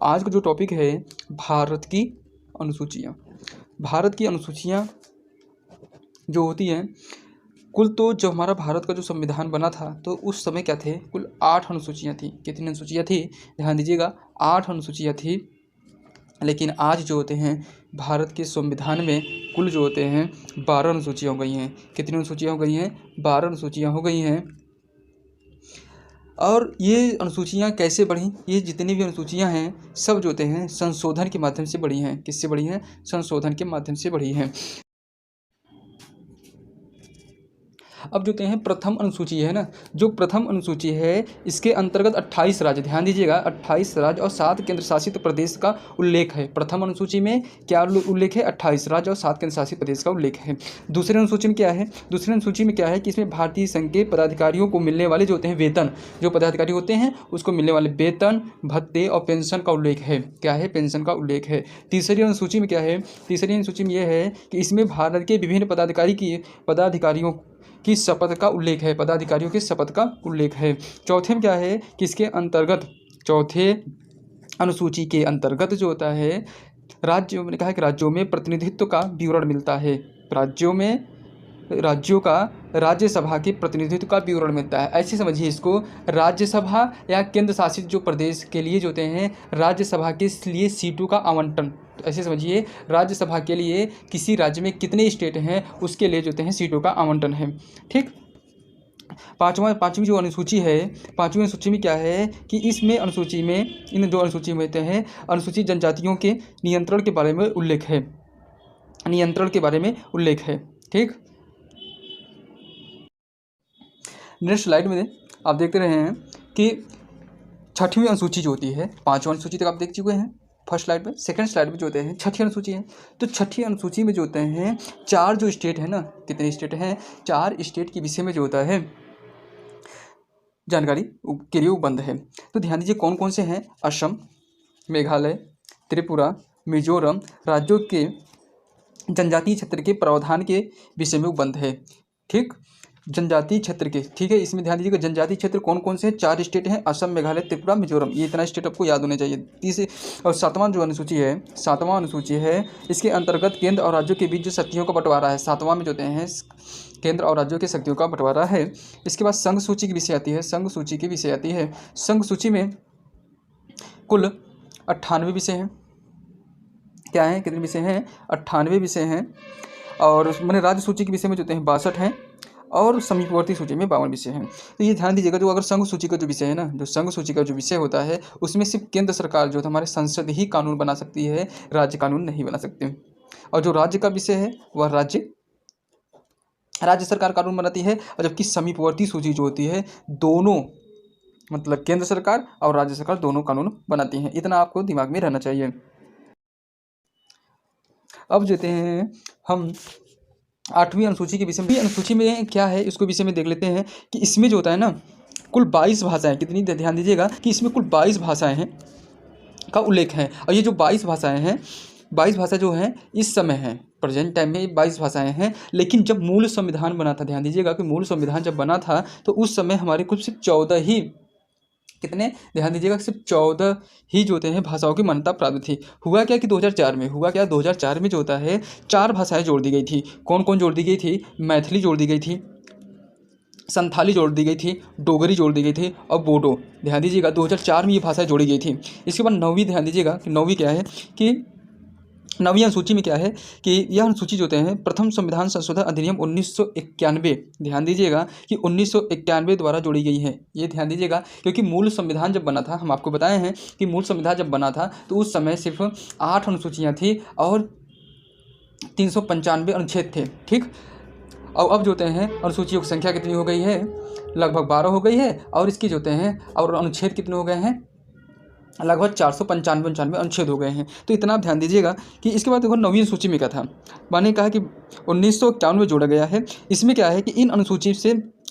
आज का जो टॉपिक है भारत की अनुसूचियाँ। भारत की अनुसूचियाँ जो होती हैं, कुल तो जब हमारा भारत का जो संविधान बना था तो उस समय क्या थे, कुल 8 अनुसूचियाँ थी। कितनी अनुसूचियाँ थी, ध्यान दीजिएगा, 8 अनुसूचियाँ थी। लेकिन आज जो होते हैं भारत के संविधान में कुल जो होते हैं 12 अनुसूचियाँ हो गई हैं। कितनी अनुसूचियाँ हो गई हैं, 12 अनुसूचियाँ हो गई हैं। और ये अनुसूचियाँ कैसे बढ़ी, ये जितनी भी अनुसूचियाँ हैं सब जो होते हैं संशोधन के माध्यम से बढ़ी हैं। किससे बढ़ी हैं, संशोधन के माध्यम से बढ़ी हैं। अब जो हैं प्रथम अनुसूची है ना, जो प्रथम अनुसूची है इसके अंतर्गत 28 राज्य, ध्यान दीजिएगा, 28 राज्य और 7 केंद्र शासित प्रदेश का उल्लेख है। प्रथम अनुसूची में क्या उल्लेख है, 28 राज्य और 7 केंद्र शासित प्रदेश का उल्लेख है। दूसरे अनुसूची में क्या है, दूसरे अनुसूची में क्या है कि इसमें भारतीय संघ के पदाधिकारियों को मिलने वाले जो होते हैं वेतन, जो पदाधिकारी होते हैं उसको मिलने वाले वेतन, भत्ते और पेंशन का उल्लेख है। क्या है, पेंशन का उल्लेख है। तीसरी अनुसूची में क्या है, तीसरी अनुसूची में यह है कि इसमें भारत के विभिन्न पदाधिकारियों की शपथ का उल्लेख है, पदाधिकारियों की शपथ का उल्लेख है। चौथे में क्या है कि इसके अंतर्गत, चौथे अनुसूची के अंतर्गत जो होता है राज्यों में, कहा है कि राज्यों में प्रतिनिधित्व का विवरण मिलता है। राज्यों का राज्यसभा के प्रतिनिधित्व का विवरण मिलता है। ऐसे समझिए इसको, राज्यसभा या केंद्र शासित जो प्रदेश के लिए जो होते हैं राज्यसभा के लिए सीटों का आवंटन, ऐसे समझिए राज्यसभा के लिए किसी राज्य में कितने स्टेट हैं उसके लिए जो होते हैं सीटों का आवंटन है। ठीक, पाँचवीं जो अनुसूची है, पाँचवीं अनुसूची में क्या है कि इसमें अनुसूची में, इन दो अनुसूची में होते हैं अनुसूचित जनजातियों के नियंत्रण के बारे में उल्लेख है, नियंत्रण के बारे में उल्लेख है। ठीक, नेक्स्ट स्लाइड में आप देखते रहे हैं कि छठवीं अनुसूची जो होती है, पाँचवीं अनुसूची तक आप देख चुके हैं फर्स्ट स्लाइड में। सेकंड स्लाइड में जो होते हैं छठी अनुसूची है। तो छठी अनुसूची में जो होते हैं 4 जो स्टेट है ना, कितने स्टेट हैं, 4 स्टेट के विषय में जो होता है जानकारी के लिए उपबंध है। तो ध्यान दीजिए कौन कौन से हैं, असम, मेघालय, त्रिपुरा, मिजोरम राज्यों के जनजातीय क्षेत्र के प्रावधान के विषय में उपबंध है। ठीक, जनजातीय क्षेत्र के, ठीक है, इसमें ध्यान दीजिएगा जनजातीय क्षेत्र कौन कौन से हैं, 4 स्टेट हैं, असम, मेघालय, त्रिपुरा, मिजोरम, ये इतना स्टेट आपको याद होने चाहिए। तीसरे और सातवां जो अनुसूची है, सातवां अनुसूची है, इसके अंतर्गत केंद्र और राज्यों के बीच जो शक्तियों का बंटवारा है, सातवां में जो होते हैं केंद्र और राज्यों की शक्तियों का बंटवारा है। इसके बाद संघ सूची की विषय आती है, संघ सूची की विषय आती है। संघ सूची में कुल 98 विषय हैं। क्या हैं, कितने विषय हैं, 98 विषय हैं। और मैंने राज्य सूची के विषय में जो होते हैं 62 हैं और समीपवर्ती सूची में 52 विषय हैं। तो ये ध्यान दीजिएगा, जो अगर संघ सूची का जो विषय है ना, जो संघ सूची का जो विषय होता है उसमें सिर्फ केंद्र सरकार जो है हमारे संसद ही कानून बना सकती है, राज्य कानून नहीं बना सकते। और जो राज्य का विषय है वह राज्य सरकार कानून बनाती है। और जबकि समीपवर्ती सूची जो होती है दोनों, मतलब केंद्र सरकार और राज्य सरकार दोनों कानून बनाती हैं। इतना आपको दिमाग में रहना चाहिए। अब जो हैं हम 8वीं अनुसूची के विषय में, अनुसूची में क्या है इसको विषय में देख लेते हैं कि इसमें जो होता है ना कुल 22 भाषाएं, कितनी, ध्यान दीजिएगा कि इसमें कुल 22 भाषाएं हैं का उल्लेख है। और ये जो 22 भाषाएं हैं, 22 भाषा जो हैं इस समय हैं, प्रेजेंट टाइम में 22 भाषाएं हैं। लेकिन जब मूल संविधान बना था, ध्यान दीजिएगा कि मूल संविधान जब बना था तो उस समय हमारे कुल सिर्फ 14 ही, कितने, ध्यान दीजिएगा सिर्फ 14 ही जो होते हैं भाषाओं की मान्यता प्राप्त थी। हुआ क्या कि 2004 में, 2004 में जो होता है 4 भाषाएं जोड़ दी गई थी। कौन कौन जोड़ दी गई थी, मैथिली जोड़ दी गई थी, संथाली जोड़ दी गई थी, डोगरी जोड़ दी गई थी और बोडो। ध्यान दीजिएगा 2004 में ये भाषाएं जोड़ी गई थी। इसके बाद 9वीं, ध्यान दीजिएगा कि 9वीं क्या है कि 9वीं अनुसूची में क्या है कि यह अनुसूची जो होते हैं प्रथम संविधान संशोधन अधिनियम 1991, ध्यान दीजिएगा कि 1991 द्वारा जोड़ी गई है। ये ध्यान दीजिएगा क्योंकि मूल संविधान जब बना था, हम आपको बताए हैं कि मूल संविधान जब बना था तो उस समय सिर्फ 8 अनुसूचियाँ थी और 395 अनुच्छेद थे। ठीक, और अब जो होते हैं अनुसूचियों की संख्या कितनी हो गई है, लगभग 12 हो गई है। और इसकी जो होते हैं और अनुच्छेद कितने हो गए हैं, लगभग 495 अनुच्छेद हो गए हैं। तो इतना आप ध्यान दीजिएगा कि इसके बाद देखो 9वीं सूची में क्या था, मैंने कहा कि 1951 में जोड़ा गया है। इसमें क्या है कि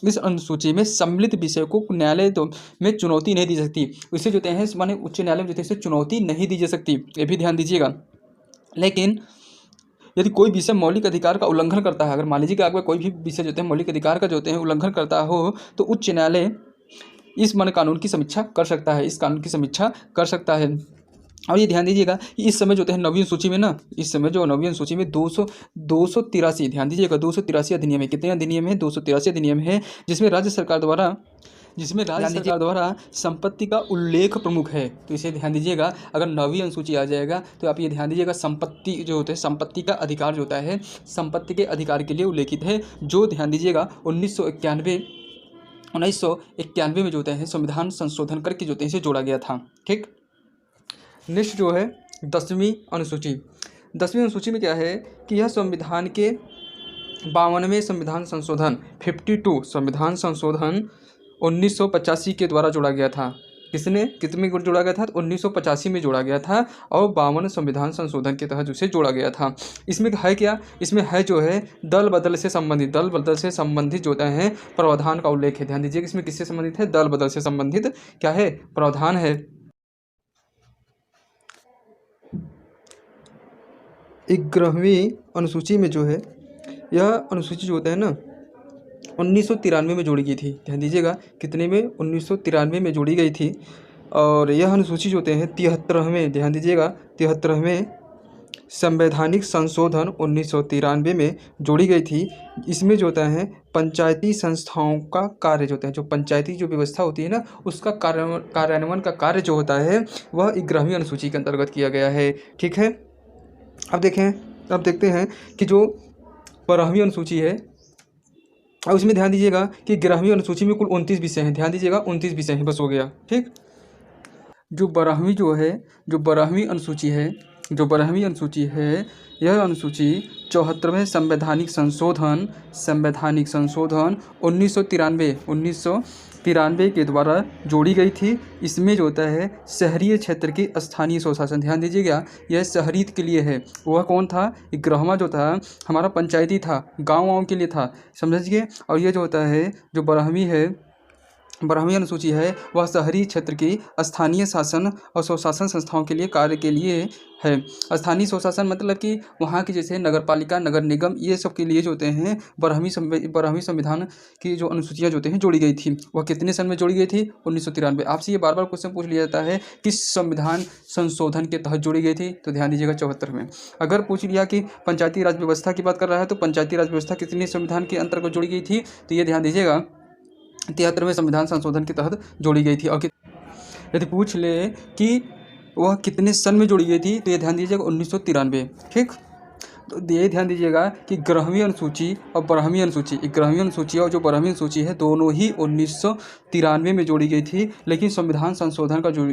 इस अनुसूची में सम्मिलित विषय को न्यायालय में चुनौती नहीं दी जा सकती। इसे जो होते हैं माने उच्च न्यायालय में जो है चुनौती नहीं दी जा सकती, ये भी ध्यान दीजिएगा। लेकिन यदि कोई विषय मौलिक अधिकार का उल्लंघन करता है, अगर मान लीजिए कि आपका कोई भी विषय जो है मौलिक अधिकार का जो होते हैं उल्लंघन करता हो तो उच्च न्यायालय इस कानून की समीक्षा कर सकता है, इस कानून की समीक्षा कर सकता है। और ये ध्यान दीजिएगा कि इस समय जो होते हैं नवीन सूची में ना, इस समय जो नवीन सूची में 283, ध्यान दीजिएगा 283 अधिनियम है। कितने अधिनियम है? 283 अधिनियम है, जिसमें राज्य सरकार द्वारा संपत्ति का उल्लेख प्रमुख है। तो इसे ध्यान दीजिएगा, अगर नवीं अनुसूची आ जाएगा तो आप ये ध्यान दीजिएगा संपत्ति जो होते हैं, संपत्ति का अधिकार जो होता है, संपत्ति के अधिकार के लिए उल्लेखित है। जो ध्यान दीजिएगा 1991 में जो होता है संविधान संशोधन करके जो होते हैं इसे जोड़ा गया था। ठीक, नेक्स्ट जो है 10वीं अनुसूची। 10वीं अनुसूची में क्या है कि यह संविधान के 52वें संविधान संशोधन 52 संविधान संशोधन 1985 के द्वारा जोड़ा गया था। कितने में जोड़ा गया था? 1985 में जोड़ा गया था और 52 संविधान संशोधन के तहत उसे जोड़ा गया था। इसमें है क्या? इसमें है जो है दल बदल से संबंधित जो होता है प्रावधान का उल्लेख है। ध्यान दीजिए इसमें किससे संबंधित है? दल बदल से संबंधित क्या है? प्रावधान है। 11वीं अनुसूची में जो है, यह अनुसूची जो होता है ना 1993 में जोड़ी गई थी। ध्यान दीजिएगा कितने में? 1993 में जोड़ी गई थी। और यह अनुसूची जो होते हैं 73वें, ध्यान दीजिएगा 73वें संवैधानिक संशोधन 1993 में जोड़ी गई थी। इसमें जो होता है पंचायती संस्थाओं का कार्य जो होता है, जो पंचायती जो व्यवस्था होती है ना, उसका कार्यान्वयन का कार्य जो होता है वह 11वीं अनुसूची के अंतर्गत किया गया है। ठीक है, अब देखते हैं कि जो 12वीं अनुसूची है, अब इसमें ध्यान दीजिएगा कि 11वीं अनुसूची में कुल 29 विषय हैं। ध्यान दीजिएगा 29 विषय हैं, बस हो गया। ठीक, जो 12वीं अनुसूची है, यह अनुसूची 74वें संवैधानिक संशोधन 1993 के द्वारा जोड़ी गई थी। इसमें जो होता है शहरी क्षेत्र की स्थानीय स्वशासन, ध्यान दीजिएगा यह शहरी के लिए है। वह कौन था? 11वां जो था हमारा पंचायती था, गाँव के लिए था, समझिए। और ये जो होता है जो 12वीं अनुसूची है वह शहरी क्षेत्र की स्थानीय शासन और स्वशासन संस्थाओं के लिए कार्य के लिए है। स्थानीय स्वशासन मतलब कि वहाँ की जैसे नगर पालिका, नगर निगम, ये सब के लिए जो होते हैं 12वीं संविधान की जो अनुसूचियाँ जो होते हैं जोड़ी गई थी। वह कितने सन में जोड़ी गई थी? 1993। आपसे ये बार बार क्वेश्चन पूछ लिया जाता है किस संविधान संशोधन के तहत जोड़ी गई थी, तो ध्यान दीजिएगा 74 में। अगर पूछ लिया कि पंचायती राज व्यवस्था की बात कर रहा है तो पंचायती राज व्यवस्था कितने संविधान के अंतर्गत जोड़ी गई थी, तो ये ध्यान दीजिएगा 73वें संविधान संशोधन के तहत जोड़ी गई थी। और यदि पूछ ले कि वह कितने सन में जोड़ी गई थी, तो ये ध्यान दीजिएगा 1993। ठीक, तो ये ध्यान दीजिएगा कि 11वीं अनुसूची और 12वीं अनुसूची, 11वीं अनुसूची और जो 12वीं अनुसूची है दोनों ही 1993 में जोड़ी गई थी। लेकिन संविधान संशोधन का जो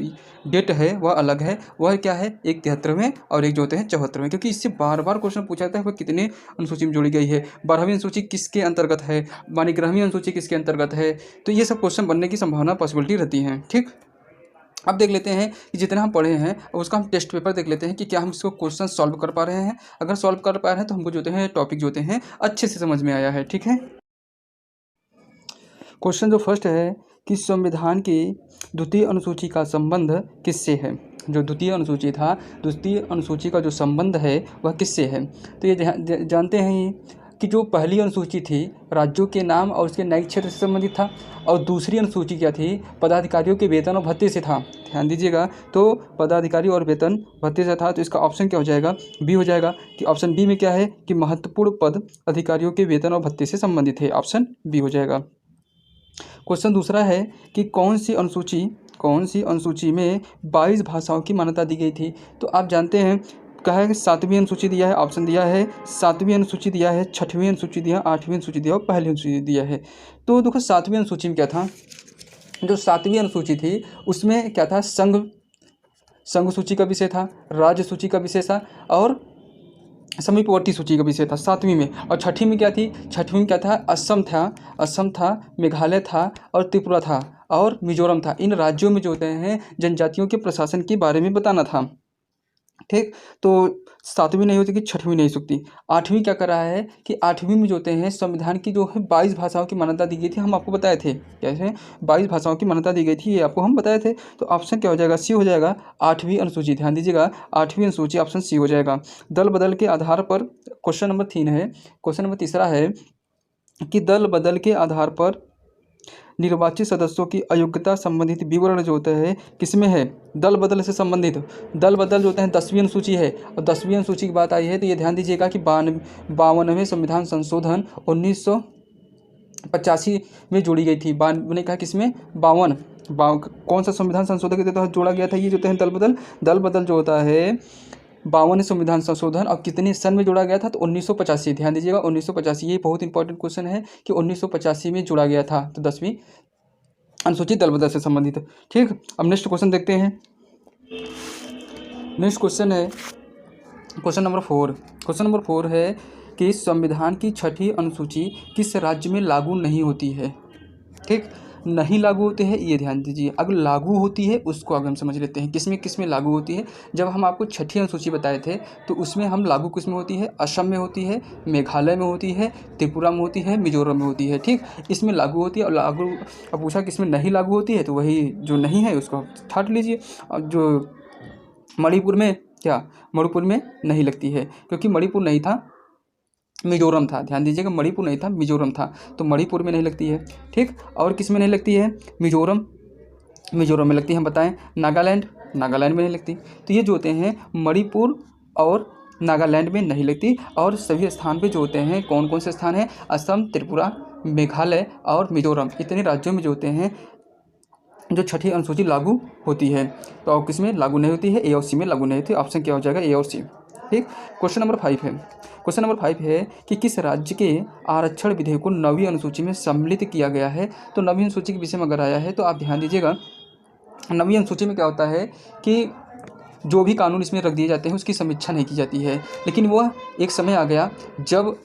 डेट है वह अलग है। वह क्या है? एक 73वें और एक जो होते हैं 74वें, क्योंकि इससे बार बार क्वेश्चन पूछा जाता है वह कितने अनुसूची में जोड़ी गई है। 12वीं अनुसूची किसके अंतर्गत है, मानी 11वीं अनुसूची किसके अंतर्गत है, तो ये सब क्वेश्चन बनने की संभावना पॉसिबिलिटी रहती है। ठीक, अब देख लेते हैं कि जितना हम पढ़े हैं उसका हम टेस्ट पेपर देख लेते हैं कि क्या हम इसको क्वेश्चन सॉल्व कर पा रहे हैं। अगर सॉल्व कर पा रहे हैं तो हमको जो होते हैं टॉपिक जो होते हैं अच्छे से समझ में आया है। ठीक है, क्वेश्चन जो फर्स्ट है कि संविधान की द्वितीय अनुसूची का संबंध किससे है। जो द्वितीय अनुसूची था, द्वितीय अनुसूची का जो संबंध है वह किससे है, तो ये जानते हैं कि जो पहली अनुसूची थी राज्यों के नाम और उसके न्यायिक क्षेत्र से संबंधित था, और दूसरी अनुसूची क्या थी? पदाधिकारियों के वेतन और भत्ते से था। ध्यान दीजिएगा, तो पदाधिकारी और वेतन भत्ते से था, तो इसका ऑप्शन क्या हो जाएगा? बी हो जाएगा। कि ऑप्शन बी में क्या है कि महत्वपूर्ण पद अधिकारियों के वेतन और भत्ते से संबंधित है, ऑप्शन बी हो जाएगा। क्वेश्चन दूसरा है कि कौन सी अनुसूची में 22 भाषाओं की मान्यता दी गई थी। तो आप जानते हैं कहा है कि 7वीं अनुसूची दिया है, ऑप्शन दिया है 7वीं अनुसूची दिया है, 6वीं अनुसूची दिया, 8वीं अनुसूची दिया और पहली अनुसूची दिया है। तो देखो 7वीं अनुसूची में क्या था? जो 7वीं अनुसूची थी उसमें क्या था? संघ सूची का विषय था, राज्य सूची का विषय था और समीपवर्ती सूची का विषय था 7वीं में। और 6वीं में क्या थी? 6वीं में क्या था? असम था, मेघालय था और त्रिपुरा था और मिजोरम था। इन राज्यों में जो होते हैं जनजातियों के प्रशासन के बारे में बताना था। ठीक, तो 7वीं नहीं होती कि 6वीं नहीं सकती। 8वीं क्या कर रहा है कि 8वीं में जो होते हैं संविधान की जो है 22 भाषाओं की मान्यता दी गई थी, हम आपको बताए थे कैसे 22 भाषाओं की मान्यता दी गई थी, ये आपको हम बताए थे। तो ऑप्शन क्या हो जाएगा? सी हो जाएगा, 8वीं अनुसूची। ध्यान दीजिएगा 8वीं अनुसूची, ऑप्शन सी हो जाएगा। दल बदल के आधार पर, क्वेश्चन नंबर 3 है, क्वेश्चन नंबर तीसरा है कि दल बदल के आधार पर निर्वाचित सदस्यों की अयोग्यता संबंधित विवरण जो होता है किसमें है, दल बदल से संबंधित। दल बदल जो होते हैं 10वीं अनुसूची है, और 10वीं अनुसूची की बात आई है तो ये ध्यान दीजिएगा कि 52वें संविधान संशोधन 1985 में जोड़ी गई थी। मैंने कहा किसमें, 52 कौन सा संविधान संशोधन के तहत जोड़ा गया था ये जो होते हैं दल बदल जो होता है 52वें संविधान संशोधन, और कितने सन में जोड़ा गया था, तो 1985। ध्यान दीजिएगा 1985, ये बहुत इंपॉर्टेंट क्वेश्चन है कि 1985 में जोड़ा गया था, तो 10वीं अनुसूचित दल बदल से संबंधित। ठीक, अब नेक्स्ट क्वेश्चन देखते हैं। नेक्स्ट क्वेश्चन है क्वेश्चन नंबर 4। क्वेश्चन नंबर 4 है कि संविधान की 6ठी अनुसूची किस राज्य में लागू नहीं होती है। ठीक, नहीं लागू होते हैं ये ध्यान दीजिए। अगर लागू होती है उसको अगर हम समझ लेते हैं किस में लागू होती है। जब हम आपको 6ठी अनुसूची बताए थे तो उसमें हम लागू किस में होती है, असम में होती है, मेघालय में होती है, त्रिपुरा में होती है, मिजोरम में होती है। ठीक, इसमें लागू होती है। और लागू अब पूछा कि इसमें नहीं लागू होती है तो वही जो नहीं है उसको छाट लीजिए। और जो मणिपुर में नहीं लगती है, क्योंकि मणिपुर नहीं था, मिजोरम था। ध्यान दीजिएगा मणिपुर नहीं था, मिजोरम था, तो मणिपुर में नहीं लगती है। ठीक, और किस में नहीं लगती है, मिजोरम में लगती है। हम बताएं नागालैंड में नहीं लगती। तो ये जो होते हैं मणिपुर और नागालैंड में नहीं लगती। और सभी स्थान पे जो होते हैं कौन कौन से स्थान हैं, असम, त्रिपुरा, मेघालय और मिजोरम, इतने राज्यों में जो होते हैं जो 6ठी अनुसूची लागू होती है। तो किस में लागू नहीं होती है, ए और सी में लागू नहीं होती। ऑप्शन क्या हो जाएगा, ए और सी। ठीक, क्वेश्चन नंबर 5 है। क्वेश्चन नंबर 5 है कि किस राज्य के आरक्षण विधेयक को 9वीं अनुसूची में सम्मिलित किया गया है। तो 9वीं अनुसूची के विषय में अगर आया है तो आप ध्यान दीजिएगा 9वीं अनुसूची में क्या होता है कि जो भी कानून इसमें रख दिए जाते हैं उसकी समीक्षा नहीं की जाती है। लेकिन वह एक समय आ गया जब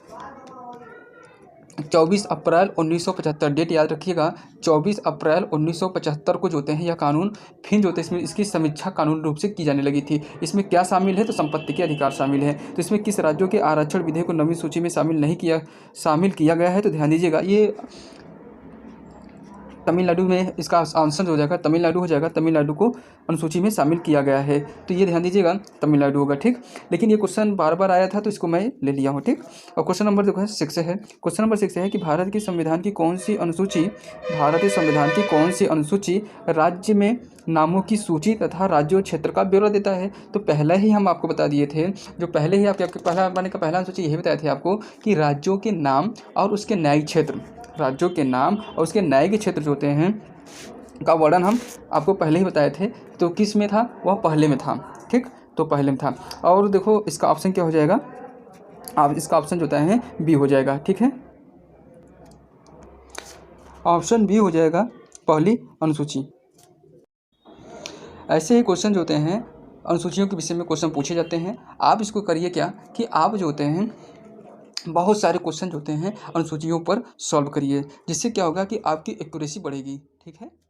24 अप्रैल 1975, डेट याद रखिएगा, 24 अप्रैल 1975 को जो होते हैं यह कानून फिर जो होते हैं इसमें इसकी समीक्षा कानूनी रूप से की जाने लगी थी। इसमें क्या शामिल है, तो संपत्ति के अधिकार शामिल है। तो इसमें किस राज्यों के आरक्षण विधेयक को 9वीं सूची में शामिल किया गया है, तो ध्यान दीजिएगा ये तमिलनाडु में इसका आंसर हो जाएगा, तमिलनाडु हो जाएगा। तमिलनाडु को अनुसूची में शामिल किया गया है, तो ये ध्यान दीजिएगा तमिलनाडु होगा। ठीक, लेकिन ये क्वेश्चन बार बार आया था तो इसको मैं ले लिया हूँ। ठीक, और क्वेश्चन नंबर देखो 6 है। क्वेश्चन नंबर 6 है कि भारत की संविधान की कौन सी अनुसूची राज्य में नामों की सूची तथा राज्य और क्षेत्र का ब्यौरा देता है। तो पहले ही हम आपको बता दिए थे, जो पहले ही आपके पहला अनुसूची यही बताए थे आपको कि राज्यों के नाम और उसके न्यायिक क्षेत्र, राज्यों के नाम और उसके न्यायिक क्षेत्र जो होते हैं का वर्णन हम आपको पहले ही बताए थे। तो किस में था, वह पहले में था। ठीक, तो पहले में था। और देखो इसका ऑप्शन क्या हो जाएगा, आप इसका ऑप्शन जो होता है बी हो जाएगा। ठीक है, ऑप्शन बी हो जाएगा पहली अनुसूची। ऐसे ही क्वेश्चन जो होते हैं अनुसूचियों के विषय में क्वेश्चन पूछे जाते हैं। आप इसको करिए क्या कि आप जो होते हैं बहुत सारे क्वेश्चन जो होते हैं अनुसूचियों पर सॉल्व करिए, जिससे क्या होगा कि आपकी एक्यूरेसी बढ़ेगी। ठीक है।